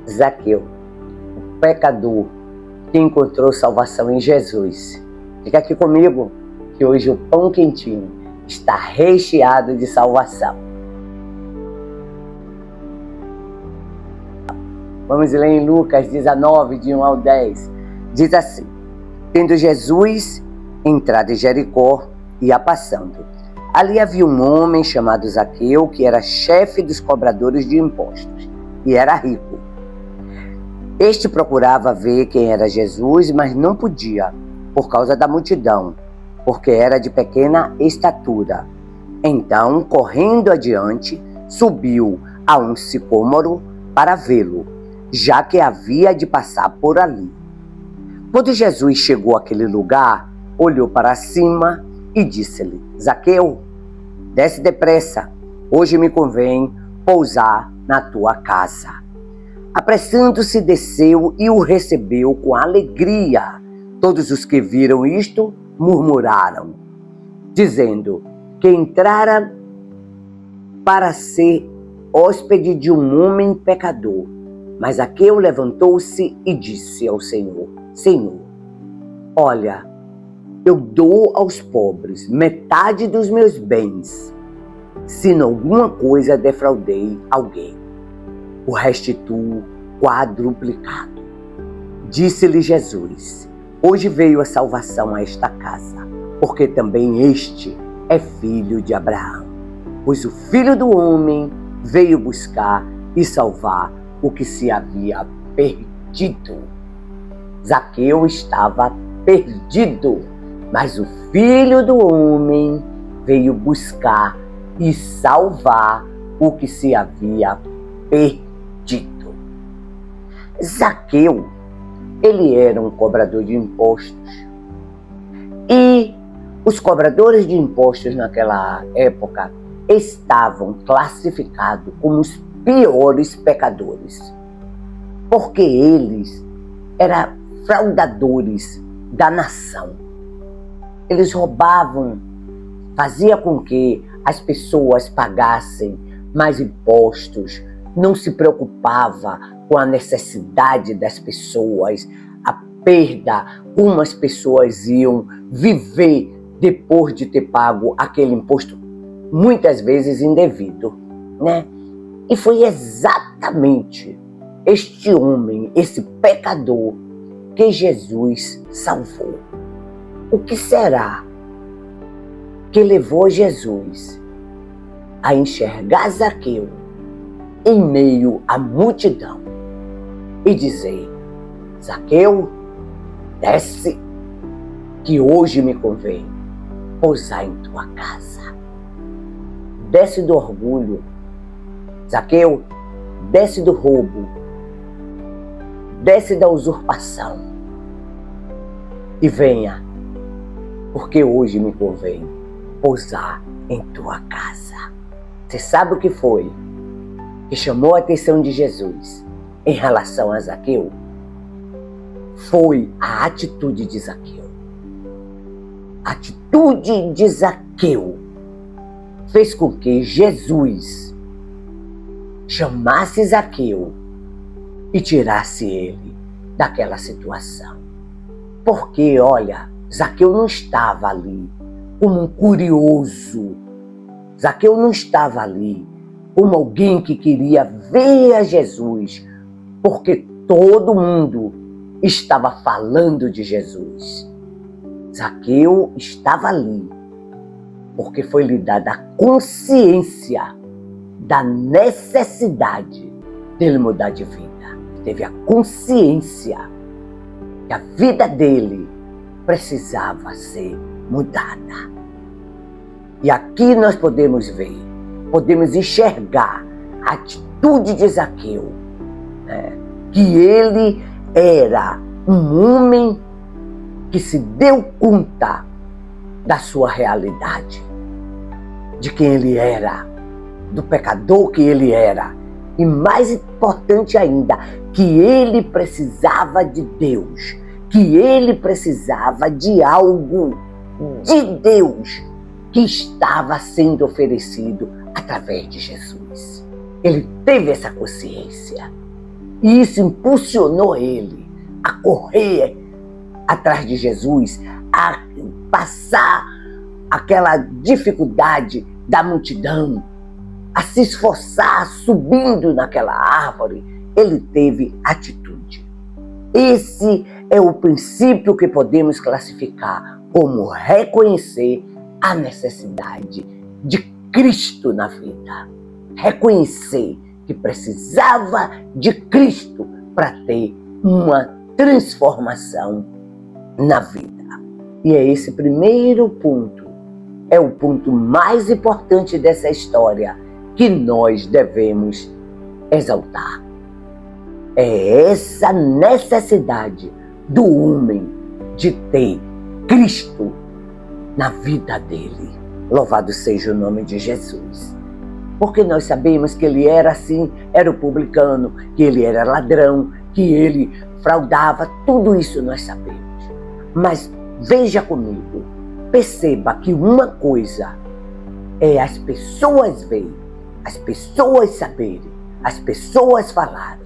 Zaqueu, o pecador que encontrou salvação em Jesus. Fica aqui comigo, que hoje o pão quentinho está recheado de salvação. Vamos ler em Lucas 19, de 1 ao 10. Diz assim: tendo Jesus entrado em Jericó, ia passando. Ali havia um homem chamado Zaqueu, que era chefe dos cobradores de impostos, e era rico. Este procurava ver quem era Jesus, mas não podia, por causa da multidão, porque era de pequena estatura. Então, correndo adiante, subiu a um sicômoro para vê-lo, já que havia de passar por ali. Quando Jesus chegou àquele lugar, olhou para cima e disse-lhe: Zaqueu, desce depressa, hoje me convém pousar na tua casa. Apressando-se, desceu e o recebeu com alegria. Todos os que viram isto murmuraram, dizendo que entrara para ser hóspede de um homem pecador. Mas Zaqueu levantou-se e disse ao Senhor: Senhor, olha, eu dou aos pobres metade dos meus bens. Se em alguma coisa defraudei alguém, o restituo quadruplicado. Disse-lhe Jesus: hoje veio a salvação a esta casa, porque também este é filho de Abraão. Pois o Filho do Homem veio buscar e salvar o que se havia perdido. Zaqueu estava perdido, mas o Filho do Homem veio buscar e salvar o que se havia perdido. Zaqueu, ele era um cobrador de impostos. E os cobradores de impostos naquela época estavam classificados como os piores pecadores, porque eles eram fraudadores da nação. Eles roubavam, fazia com que as pessoas pagassem mais impostos, não se preocupava com a necessidade das pessoas, a perda, como as pessoas iam viver depois de ter pago aquele imposto, muitas vezes indevido, né? E foi exatamente este homem, esse pecador, que Jesus salvou. O que será que levou Jesus a enxergar Zaqueu em meio à multidão e dizer: Zaqueu, desce, que hoje me convém pousar em tua casa? Desce do orgulho, Zaqueu, desce do roubo, desce da usurpação e venha, porque hoje me convém pousar em tua casa. Você sabe o que foi que chamou a atenção de Jesus em relação a Zaqueu? Foi a atitude de Zaqueu. A atitude de Zaqueu fez com que Jesus chamasse Zaqueu e tirasse ele daquela situação. Porque, olha, Zaqueu não estava ali como um curioso. Zaqueu não estava ali como alguém que queria ver a Jesus, porque todo mundo estava falando de Jesus. Zaqueu estava ali porque foi lhe dada a consciência da necessidade dele mudar de vida. Teve a consciência que a vida dele precisava ser mudada. E aqui nós podemos ver, podemos enxergar a atitude de Zaqueu, né? Que ele era um homem que se deu conta da sua realidade, de quem ele era, do pecador que ele era, e mais importante ainda, que ele precisava de Deus, que ele precisava de algo de Deus que estava sendo oferecido através de Jesus. Ele teve essa consciência. E isso impulsionou ele a correr atrás de Jesus, a passar aquela dificuldade da multidão, a se esforçar subindo naquela árvore. Ele teve atitude. Esse é o princípio que podemos classificar como reconhecer a necessidade de Cristo na vida. Reconhecer que precisava de Cristo para ter uma transformação na vida. E é esse primeiro ponto, é o ponto mais importante dessa história que nós devemos exaltar. É essa necessidade do homem de ter Cristo na vida dele. Louvado seja o nome de Jesus. Porque nós sabemos que ele era assim, era o publicano, que ele era ladrão, que ele fraudava, tudo isso nós sabemos. Mas veja comigo, perceba que uma coisa é as pessoas verem, as pessoas saberem, as pessoas falarem.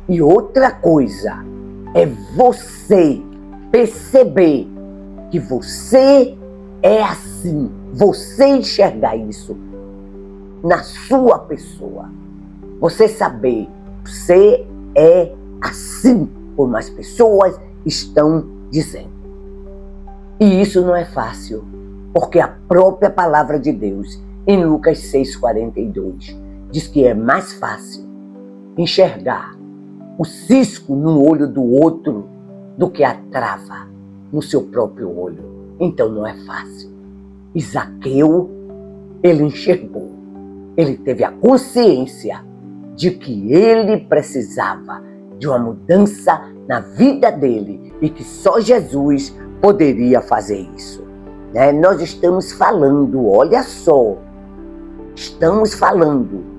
E outra coisa é você perceber que você é assim, você enxergar isso na sua pessoa. Você saber, você é assim como as pessoas estão dizendo. E isso não é fácil, porque a própria palavra de Deus, em Lucas 6,42, diz que é mais fácil enxergar o cisco no olho do outro do que a trava no seu próprio olho. Então não é fácil. E Zaqueu, ele enxergou, ele teve a consciência de que ele precisava de uma mudança na vida dele e que só Jesus poderia fazer isso. Nós estamos falando, olha só, estamos falando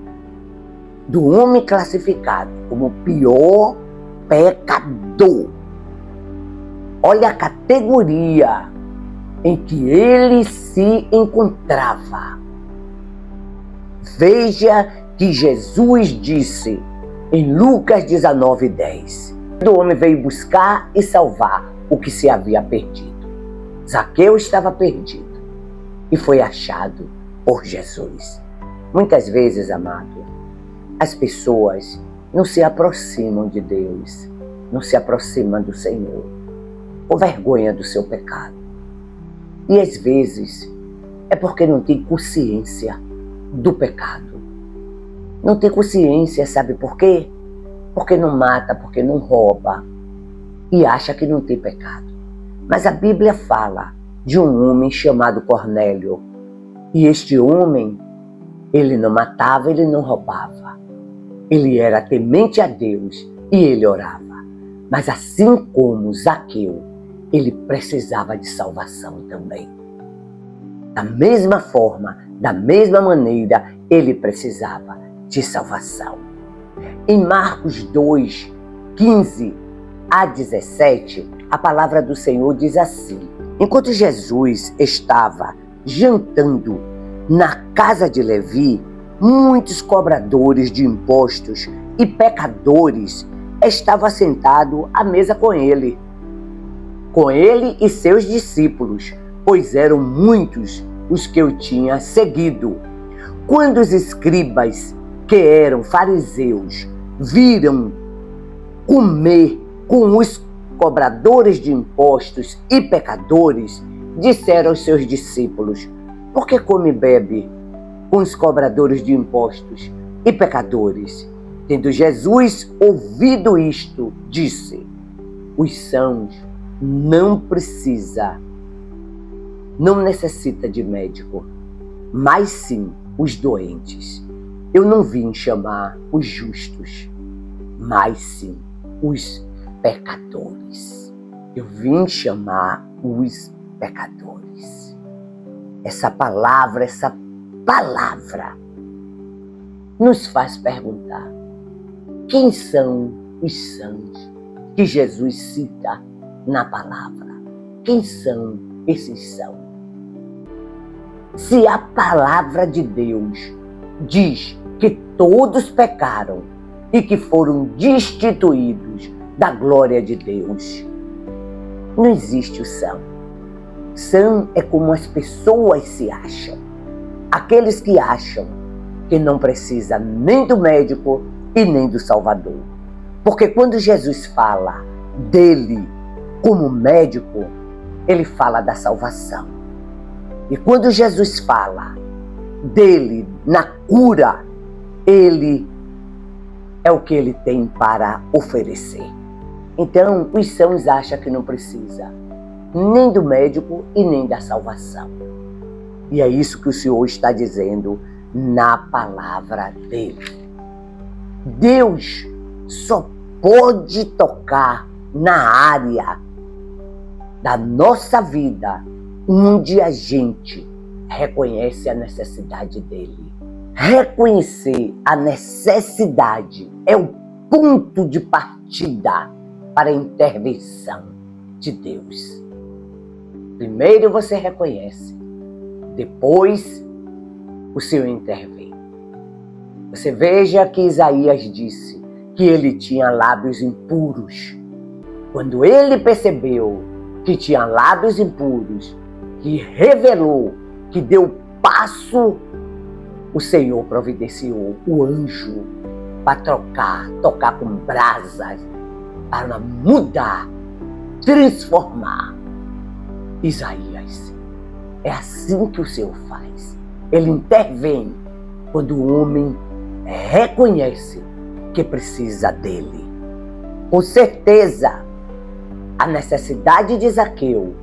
do homem classificado como o pior pecador. Olha a categoria em que ele se encontrava. Veja que Jesus disse em Lucas 19:10: o homem veio buscar e salvar o que se havia perdido. Zaqueu estava perdido e foi achado por Jesus. Muitas vezes, amado, as pessoas não se aproximam de Deus, não se aproximam do Senhor, por vergonha do seu pecado. E às vezes é porque não tem consciência do pecado. Não tem consciência, sabe por quê? Porque não mata, porque não rouba e acha que não tem pecado. Mas a Bíblia fala de um homem chamado Cornélio. E este homem, ele não matava, ele não roubava. Ele era temente a Deus e ele orava. Mas assim como Zaqueu, ele precisava de salvação também. Da mesma forma, da mesma maneira, ele precisava de salvação. Em Marcos 2, 15 a 17, a palavra do Senhor diz assim: enquanto Jesus estava jantando na casa de Levi, muitos cobradores de impostos e pecadores estavam sentados à mesa com ele e seus discípulos, pois eram muitos os que o tinham seguido. Quando os escribas, que eram fariseus, viram comer com os cobradores de impostos e pecadores, disseram aos seus discípulos: por que come e bebe com os cobradores de impostos e pecadores? Tendo Jesus ouvido isto, disse: os sãos não necessita de médico, mas sim os doentes. Eu não vim chamar os justos, mas sim os pecadores. Eu vim chamar os pecadores. Essa palavra nos faz perguntar: quem são os sãos que Jesus cita na palavra? Quem são esses sãos? Se a palavra de Deus diz que todos pecaram e que foram destituídos da glória de Deus. Não existe o são. São é como as pessoas se acham. Aqueles que acham que não precisa nem do médico e nem do Salvador. Porque quando Jesus fala dele como médico, ele fala da salvação. E quando Jesus fala dele na cura, ele é o que ele tem para oferecer. Então, os sãos acham que não precisa nem do médico e nem da salvação. E é isso que o Senhor está dizendo na palavra dele. Deus só pode tocar na área da nossa vida onde a gente reconhece a necessidade dele. Reconhecer a necessidade é o ponto de partida para a intervenção de Deus. Primeiro você reconhece, depois o Senhor intervém. Você veja que Isaías disse que ele tinha lábios impuros. Quando ele percebeu que tinha lábios impuros, que revelou, que deu passo, o Senhor providenciou o anjo para tocar com brasas, para mudar, transformar Isaías. É assim que o Senhor faz. Ele intervém quando o homem reconhece que precisa dele. Com certeza, a necessidade de Zaqueu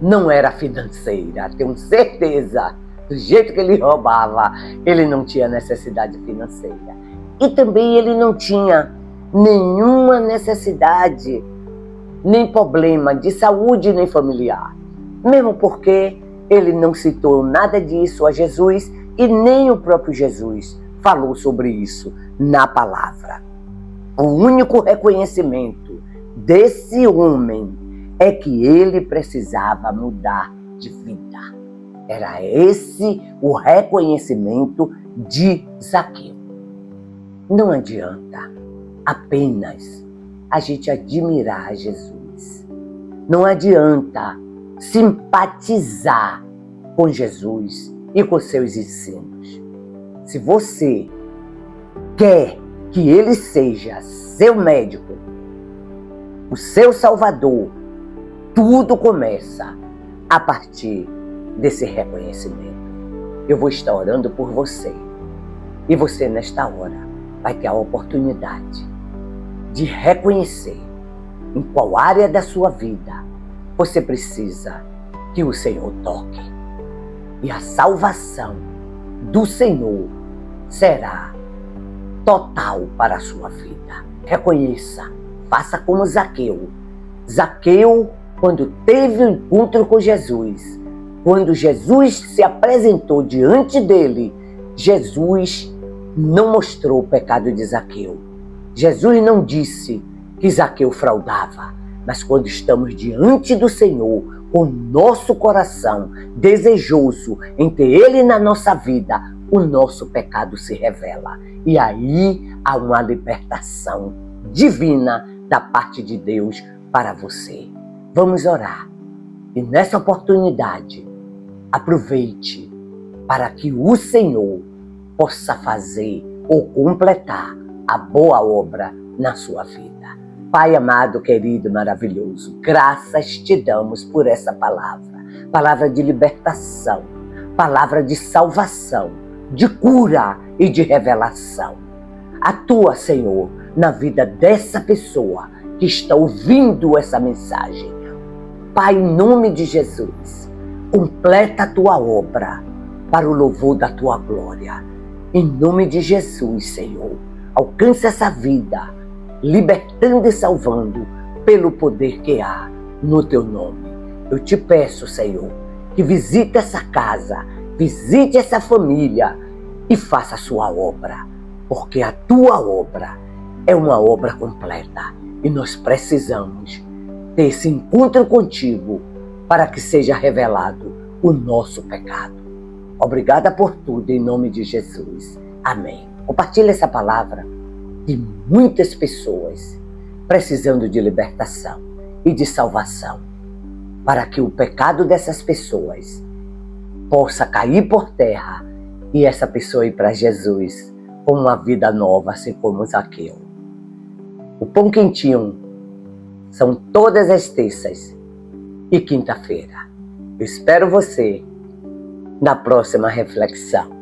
não era financeira. Tenho certeza, do jeito que ele roubava, ele não tinha necessidade financeira. E também ele não tinha nenhuma necessidade, nem problema de saúde, nem familiar. Mesmo porque ele não citou nada disso a Jesus e nem o próprio Jesus falou sobre isso na palavra. O único reconhecimento desse homem é que ele precisava mudar de vida. Era esse o reconhecimento de Zaqueu. Não adianta apenas a gente admirar Jesus. Não adianta simpatizar com Jesus e com seus ensinos. Se você quer que ele seja seu médico, o seu salvador, tudo começa a partir desse reconhecimento. Eu vou estar orando por você. E você, nesta hora, vai ter a oportunidade de reconhecer em qual área da sua vida você precisa que o Senhor toque. E a salvação do Senhor será total para a sua vida. Reconheça, faça como Zaqueu. Zaqueu, quando teve o encontro com Jesus, quando Jesus se apresentou diante dele, Jesus não mostrou o pecado de Zaqueu. Jesus não disse que Zaqueu fraudava, mas quando estamos diante do Senhor, com o nosso coração desejoso em ter Ele na nossa vida, o nosso pecado se revela. E aí há uma libertação divina da parte de Deus para você. Vamos orar. E nessa oportunidade, aproveite para que o Senhor possa fazer ou completar a boa obra na sua vida. Pai amado, querido, maravilhoso, graças te damos por essa palavra. Palavra de libertação, palavra de salvação, de cura e de revelação. Atua, Senhor, na vida dessa pessoa que está ouvindo essa mensagem. Pai, em nome de Jesus, completa a tua obra para o louvor da tua glória. Em nome de Jesus, Senhor, alcança essa vida, libertando e salvando pelo poder que há no teu nome. Eu te peço, Senhor, que visite essa casa, visite essa família e faça a sua obra, porque a tua obra é uma obra completa e nós precisamos ter esse encontro contigo para que seja revelado o nosso pecado. Obrigada por tudo, em nome de Jesus. Amém. Compartilhe essa palavra de muitas pessoas precisando de libertação e de salvação, para que o pecado dessas pessoas possa cair por terra e essa pessoa ir para Jesus com uma vida nova, assim como Zaqueu. O Pão Quentinho são todas as terças e quinta-feira. Eu espero você na próxima reflexão.